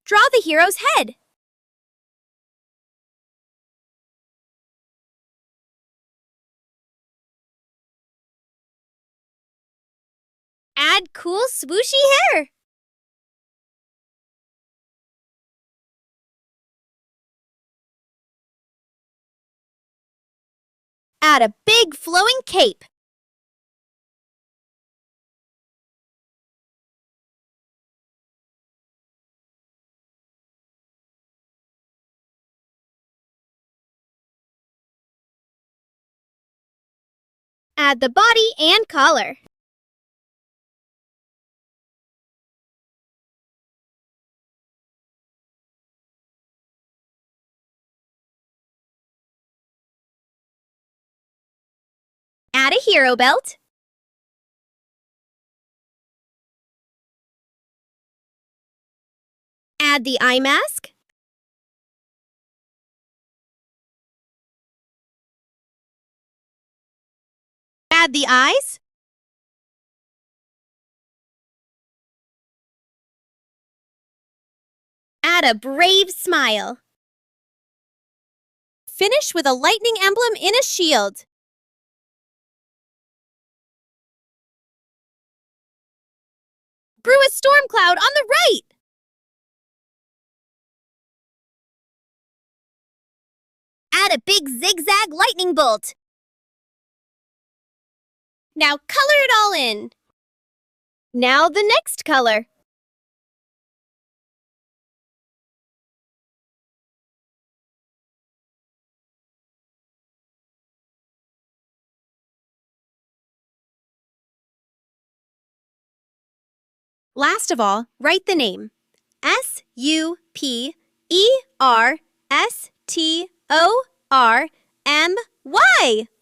Draw the hero's head. Add cool swooshy hair. Add a big flowing cape. Add the body and collar. Add a hero belt. Add the eye mask. Add the eyes. Add a brave smile. Finish with a lightning emblem in a shield. Brew a storm cloud on the right. Add a big zigzag lightning bolt. Now color it all in. Now the next color. Last of all, write the name. Superstormy.